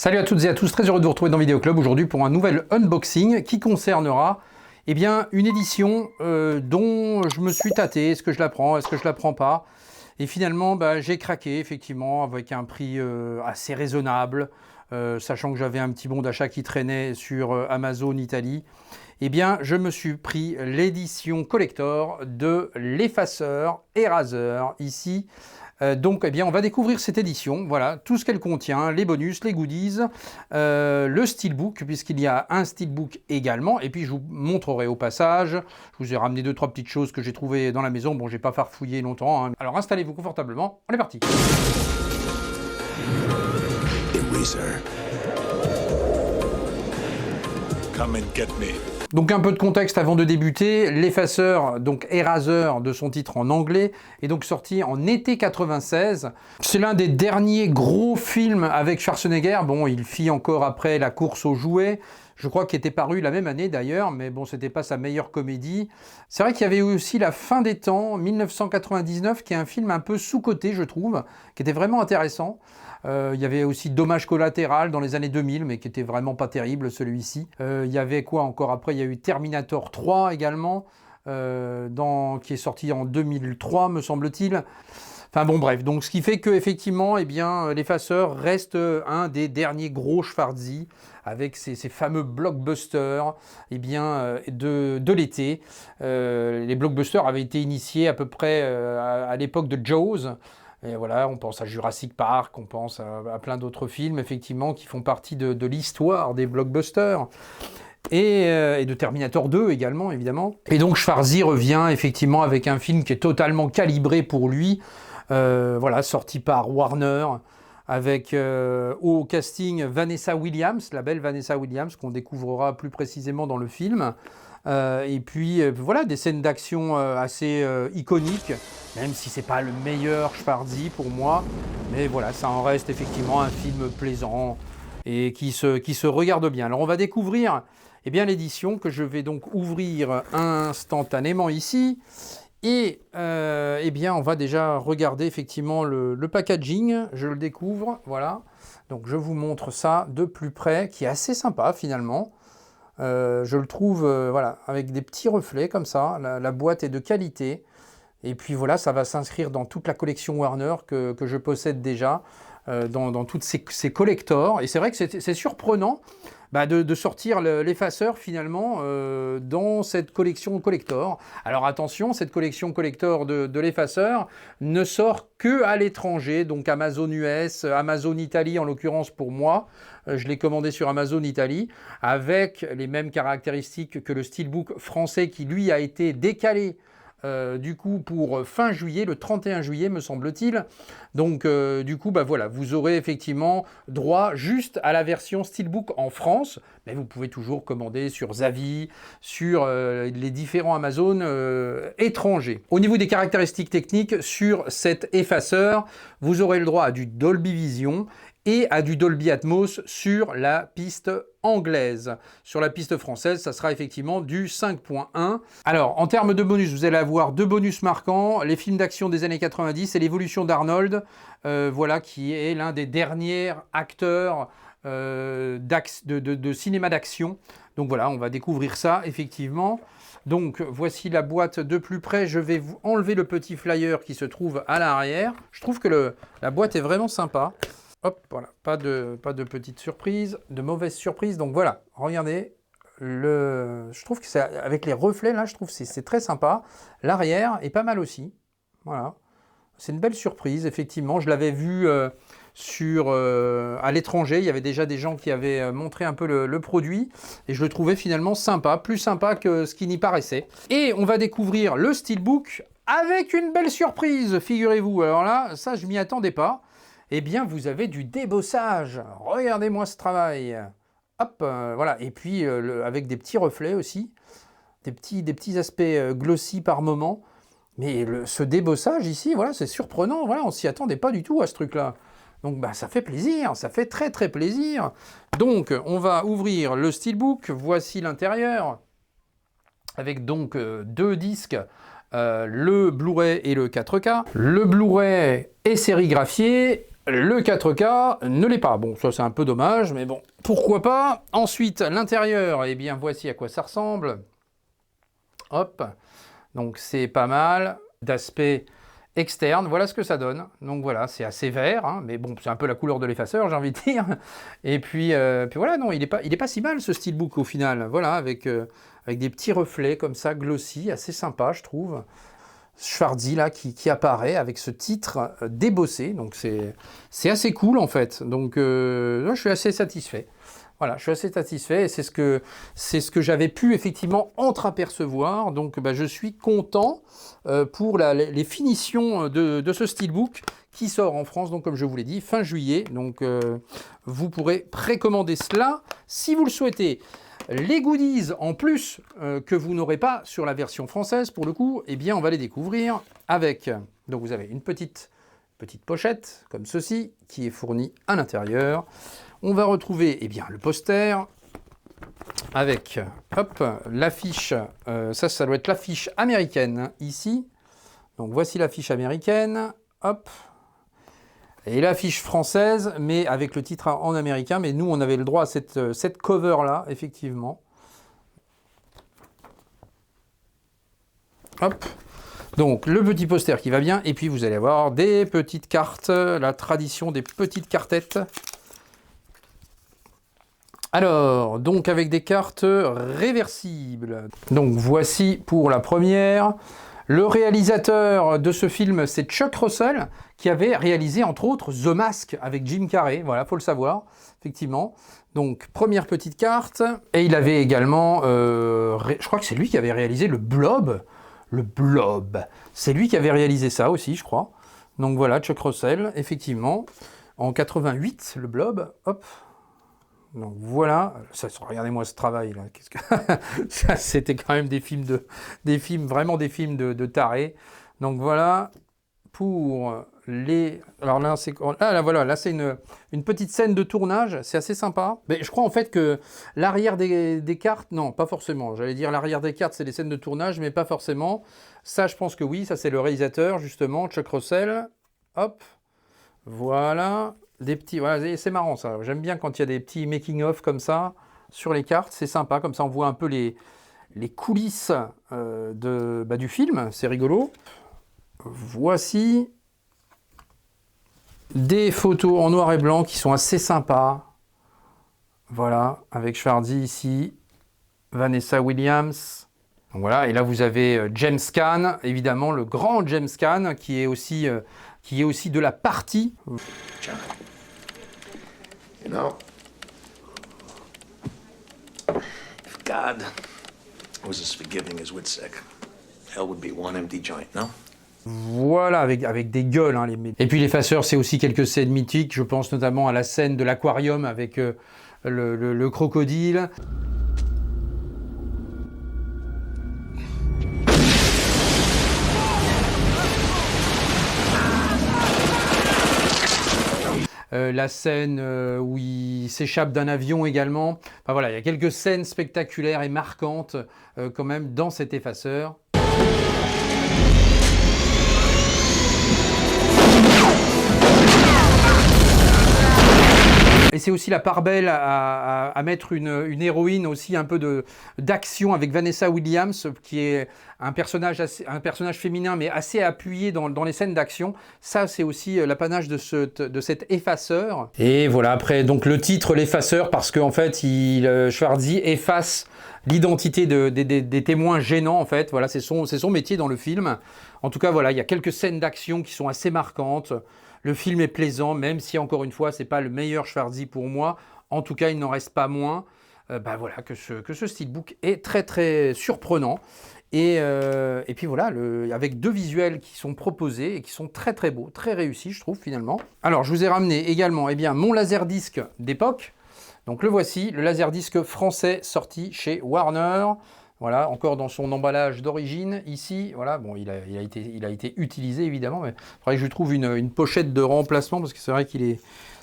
Salut à toutes et à tous, très heureux de vous retrouver dans Vidéo Club aujourd'hui pour un nouvel unboxing qui concernera une édition dont je me suis tâté. Est-ce que je la prends, est-ce que je la prends pas? Et finalement, j'ai craqué effectivement avec un prix assez raisonnable, sachant que j'avais un petit bon d'achat qui traînait sur Amazon Italie. Je me suis pris l'édition collector de l'effaceur Eraser ici. On va découvrir cette édition, voilà, tout ce qu'elle contient, les bonus, les goodies, le steelbook, puisqu'il y a un steelbook également, et puis je vous montrerai au passage, je vous ai ramené 2-3 petites choses que j'ai trouvées dans la maison, bon, j'ai pas farfouillé longtemps, hein. Alors installez-vous confortablement, on est parti. Eraser. Come and get me. Donc un peu de contexte avant de débuter, l'effaceur, donc Eraser de son titre en anglais, est donc sorti en été 96. C'est l'un des derniers gros films avec Schwarzenegger. Bon, il fit encore après La course aux jouets, je crois qu'il était paru la même année d'ailleurs, mais bon, c'était pas sa meilleure comédie. C'est vrai qu'il y avait aussi La fin des temps, 1999, qui est un film un peu sous-coté, je trouve, qui était vraiment intéressant. Il y avait aussi Dommage collatéral dans les années 2000, mais qui était vraiment pas terrible celui-ci. Il y avait quoi encore après? Il y a eu Terminator 3 également, qui est sorti en 2003, me semble-t-il. Enfin bon, bref, donc ce qui fait que effectivement, l'effaceur reste un des derniers gros Schwarzy avec ces fameux blockbusters de l'été. Les blockbusters avaient été initiés à peu près à l'époque de Jaws. Et voilà, on pense à Jurassic Park, on pense à plein d'autres films, effectivement, qui font partie de l'histoire des blockbusters. Et de Terminator 2 également, évidemment. Et donc Schwarzy revient, effectivement, avec un film qui est totalement calibré pour lui. Voilà, sorti par Warner, avec au casting Vanessa Williams, la belle Vanessa Williams, qu'on découvrira plus précisément dans le film. Voilà, des scènes d'action assez iconiques, même si c'est pas le meilleur Schwarzy pour moi, mais voilà, ça en reste effectivement un film plaisant et qui se regarde bien. Alors on va découvrir l'édition que je vais donc ouvrir instantanément ici, et on va déjà regarder effectivement le packaging. Je le découvre, voilà, donc je vous montre ça de plus près, qui est assez sympa finalement. Je le trouve voilà, avec des petits reflets comme ça, la boîte est de qualité, et puis voilà, ça va s'inscrire dans toute la collection Warner que je possède déjà, dans toutes ces collectors, et c'est vrai que c'est surprenant de sortir l'effaceur finalement dans cette collection collector. Alors attention, cette collection collector de l'effaceur ne sort que à l'étranger, donc Amazon US, Amazon Italie en l'occurrence pour moi. Je l'ai commandé sur Amazon Italie, avec les mêmes caractéristiques que le steelbook français qui lui a été décalé du coup pour fin juillet, le 31 juillet me semble-t-il. Donc voilà, vous aurez effectivement droit juste à la version steelbook en France, mais vous pouvez toujours commander sur Zavi, sur les différents Amazon étrangers. Au niveau des caractéristiques techniques, sur cet effaceur, vous aurez le droit à du Dolby Vision et à du Dolby Atmos sur la piste anglaise. Sur la piste française, ça sera effectivement du 5.1. Alors, en termes de bonus, vous allez avoir deux bonus marquants, les films d'action des années 90 et l'évolution d'Arnold, voilà, qui est l'un des derniers acteurs de cinéma d'action. Donc voilà, on va découvrir ça, effectivement. Donc, voici la boîte de plus près. Je vais vous enlever le petit flyer qui se trouve à l'arrière. Je trouve que la boîte est vraiment sympa. Hop, voilà, pas de petite surprise, de mauvaise surprise. Donc voilà, regardez, je trouve que c'est avec les reflets là, je trouve que c'est très sympa. L'arrière est pas mal aussi. Voilà, c'est une belle surprise, effectivement. Je l'avais vu à l'étranger. Il y avait déjà des gens qui avaient montré un peu le produit, et je le trouvais finalement sympa, plus sympa que ce qui n'y paraissait. Et on va découvrir le steelbook avec une belle surprise, figurez-vous. Alors là, ça je m'y attendais pas. Vous avez du débossage. Regardez-moi ce travail. Hop, voilà. Et puis, avec des petits reflets aussi, des petits aspects glossy par moment. Mais ce débossage ici, voilà, c'est surprenant. Voilà, on s'y attendait pas du tout à ce truc-là. Donc, ça fait plaisir. Ça fait très, très plaisir. Donc, on va ouvrir le steelbook. Voici l'intérieur. Avec donc deux disques. Le Blu-ray et le 4K. Le Blu-ray est sérigraphié. le 4K ne l'est pas. Bon, ça c'est un peu dommage, mais bon, pourquoi pas. Ensuite, l'intérieur, eh bien voici à quoi ça ressemble. Hop, donc c'est pas mal d'aspect externe, voilà ce que ça donne. Donc voilà, c'est assez vert, hein, mais bon, c'est un peu la couleur de l'effaceur, j'ai envie de dire. Et puis voilà, non, il est pas si mal ce steelbook au final. Voilà, avec des petits reflets comme ça, glossy, assez sympa, je trouve. Schwarzy là qui apparaît avec ce titre débossé, donc c'est assez cool en fait. Donc je suis assez satisfait. Voilà, je suis assez satisfait et c'est ce que j'avais pu effectivement entreapercevoir. Donc je suis content pour les finitions de ce steelbook qui sort en France, donc comme je vous l'ai dit, fin juillet. Donc vous pourrez précommander cela si vous le souhaitez. Les goodies en plus que vous n'aurez pas sur la version française pour le coup, eh bien on va les découvrir avec. Donc vous avez une petite pochette comme ceci qui est fournie à l'intérieur. On va retrouver bien le poster avec l'affiche, ça doit être l'affiche américaine ici. Donc voici l'affiche américaine, hop. Et l'affiche française, mais avec le titre en américain, mais nous on avait le droit à cette cover là, effectivement. Hop. Donc le petit poster qui va bien, et puis vous allez avoir des petites cartes, la tradition des petites cartettes. Alors, donc avec des cartes réversibles. Donc voici pour la première. Le réalisateur de ce film, c'est Chuck Russell, qui avait réalisé entre autres The Mask avec Jim Carrey. Voilà, faut le savoir, effectivement. Donc première petite carte. Et il avait également, je crois que c'est lui qui avait réalisé le Blob. Le Blob. C'est lui qui avait réalisé ça aussi, je crois. Donc voilà, Chuck Russell, effectivement. En 88, le Blob, hop. Donc voilà, regardez-moi ce travail là. Ça, c'était quand même des films de tarés. Donc voilà pour les. Alors là c'est là c'est une petite scène de tournage, c'est assez sympa. Mais je crois en fait que l'arrière des cartes, non, pas forcément. J'allais dire l'arrière des cartes, c'est des scènes de tournage, mais pas forcément. Ça, je pense que oui, ça c'est le réalisateur justement, Chuck Russell. Hop, voilà. Des petits, voilà, c'est marrant ça. J'aime bien quand il y a des petits making-of comme ça sur les cartes, c'est sympa. Comme ça, on voit un peu les coulisses du film. C'est rigolo. Voici des photos en noir et blanc qui sont assez sympas. Voilà, avec Schwarzy ici, Vanessa Williams. Donc voilà, et là vous avez James Caan, évidemment le grand James Caan qui est aussi de la partie. John, you know, if God was as forgiving as Whitsick, hell would be one empty joint, no? Voilà, avec des gueules. Hein, Et puis l'effaceur, c'est aussi quelques scènes mythiques. Je pense notamment à la scène de l'aquarium avec le crocodile. La scène où il s'échappe d'un avion également. Enfin voilà, il y a quelques scènes spectaculaires et marquantes quand même dans cet effaceur. Et c'est aussi la part belle à mettre une héroïne aussi un peu d'action avec Vanessa Williams, qui est un personnage féminin mais assez appuyé dans les scènes d'action. Ça, c'est aussi l'apanage de cet effaceur. Et voilà, après, donc le titre, l'effaceur, parce qu'en fait, Schwarzy efface l'identité des témoins gênants, en fait. Voilà, c'est son métier dans le film. En tout cas, voilà, il y a quelques scènes d'action qui sont assez marquantes. Le film est plaisant, même si, encore une fois, c'est pas le meilleur Schwarzy pour moi. En tout cas, il n'en reste pas moins voilà, que ce steelbook est très, très surprenant. Et puis voilà, avec deux visuels qui sont proposés et qui sont très, très beaux, très réussis, je trouve, finalement. Alors, je vous ai ramené également mon Laserdisc d'époque. Donc, le voici, le Laserdisc français sorti chez Warner. Voilà, encore dans son emballage d'origine, ici, voilà, bon, il a été utilisé évidemment, mais il faudrait que je lui trouve une pochette de remplacement, parce que c'est vrai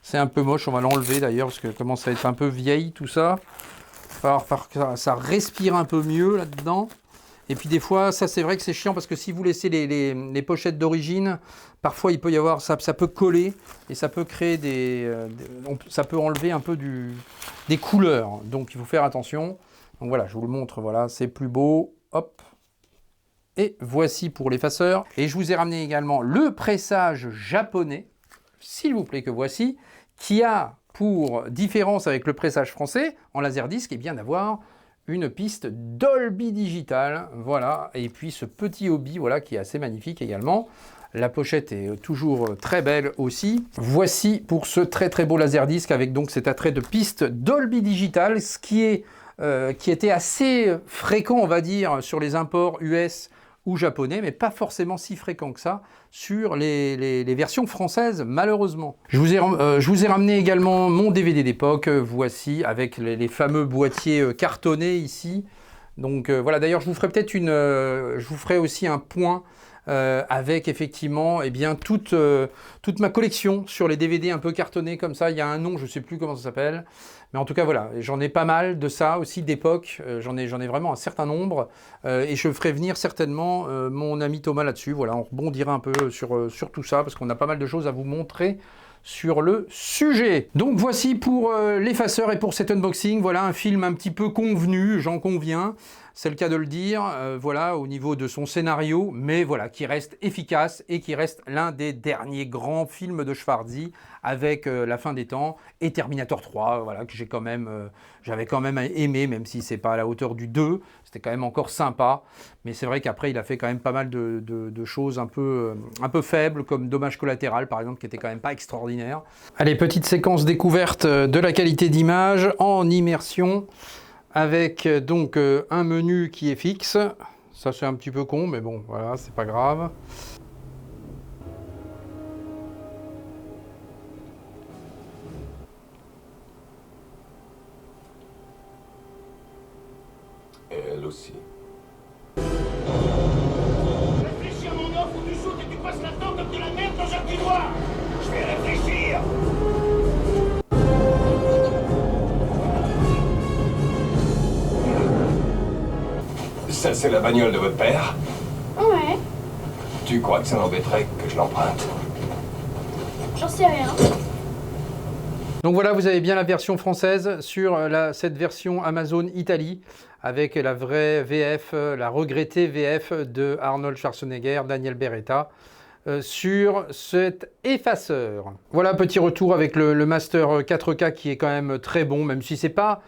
c'est un peu moche, on va l'enlever d'ailleurs, parce que commence à être un peu vieille tout ça. Il va falloir que ça respire un peu mieux là-dedans. Et puis des fois, ça c'est vrai que c'est chiant parce que si vous laissez les pochettes d'origine, parfois il peut y avoir, ça peut coller et ça peut créer ça peut enlever un peu des couleurs. Donc il faut faire attention. Donc voilà, je vous le montre, voilà, c'est plus beau. Hop. Et voici pour l'effaceur. Et je vous ai ramené également le pressage japonais, s'il vous plaît, que voici, qui a pour différence avec le pressage français en laserdisc, et bien d'avoir une piste Dolby Digital, voilà, et puis ce petit hobby, voilà, qui est assez magnifique également. La pochette est toujours très belle aussi. Voici pour ce très très beau laserdisc avec donc cet attrait de piste Dolby Digital, ce qui était assez fréquent, on va dire, sur les imports US ou japonais, mais pas forcément si fréquent que ça sur les versions françaises, malheureusement. Je vous ai ramené également mon DVD d'époque, voici, avec les fameux boîtiers cartonnés ici. Donc voilà, d'ailleurs, je vous ferai peut-être je vous ferai aussi un point avec effectivement eh bien, toute ma collection sur les DVD un peu cartonnés comme ça. Il y a un nom, je ne sais plus comment ça s'appelle. Mais en tout cas, voilà, j'en ai pas mal de ça aussi d'époque. J'en ai vraiment un certain nombre. Et je ferai venir certainement mon ami Thomas là-dessus. Voilà, on rebondira un peu sur tout ça parce qu'on a pas mal de choses à vous montrer sur le sujet. Donc voici pour l'effaceur et pour cet unboxing. Voilà un film un petit peu convenu, j'en conviens. C'est le cas de le dire, voilà, au niveau de son scénario, mais voilà, qui reste efficace et qui reste l'un des derniers grands films de Schwarzy avec La fin des temps et Terminator 3, voilà, que j'avais quand même aimé, même si c'est pas à la hauteur du 2, c'était quand même encore sympa, mais c'est vrai qu'après il a fait quand même pas mal de choses un peu faibles, comme Dommage collatéral par exemple, qui était quand même pas extraordinaire. Allez, petite séquence découverte de la qualité d'image en immersion, avec donc un menu qui est fixe. Ça c'est un petit peu con, mais bon, voilà, c'est pas grave. Et elle aussi. Réfléchis à mon offre ou tu sautes et tu passes là-dedans comme de la merde dans un couloir. Je vais réfléchir. Ça, c'est la bagnole de votre père? Ouais, Tu crois que ça m'embêterait que je l'emprunte? j'en sais rien. Donc voilà, vous avez bien la version française sur cette version Amazon Italie, avec la vraie VF, la regrettée VF de Arnold Schwarzenegger, Daniel Beretta, sur cet effaceur. Voilà, petit retour avec le Master 4K qui est quand même très bon, même si c'est pas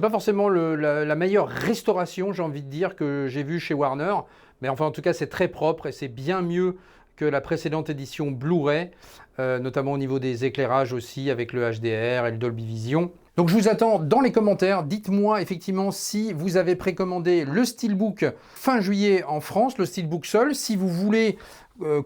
forcément la meilleure restauration, j'ai envie de dire, que j'ai vue chez Warner. Mais enfin, en tout cas, c'est très propre et c'est bien mieux que la précédente édition Blu-ray, notamment au niveau des éclairages aussi, avec le HDR et le Dolby Vision. Donc je vous attends dans les commentaires. Dites-moi effectivement si vous avez précommandé le Steelbook fin juillet en France, le Steelbook seul. Si vous voulez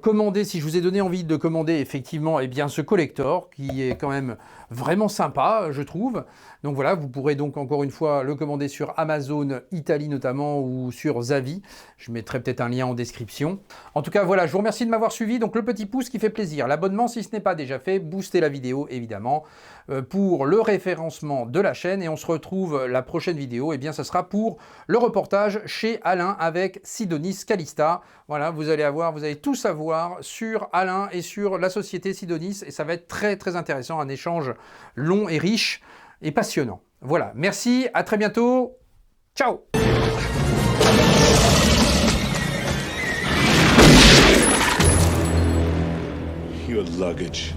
commander, si je vous ai donné envie de commander effectivement eh bien, ce collector qui est quand même vraiment sympa, je trouve. Donc voilà, vous pourrez donc encore une fois le commander sur Amazon Italie notamment ou sur Zavi. Je mettrai peut-être un lien en description. En tout cas, voilà, je vous remercie de m'avoir suivi. Donc le petit pouce qui fait plaisir, l'abonnement si ce n'est pas déjà fait, boostez la vidéo évidemment pour le référencement de la chaîne. Et on se retrouve la prochaine vidéo, et bien ça sera pour le reportage chez Alain avec Sidonis Calista. Voilà, vous allez tout savoir sur Alain et sur la société Sidonis et ça va être très très intéressant, un échange long et riche et passionnant. Voilà, merci, à très bientôt, ciao. Your luggage.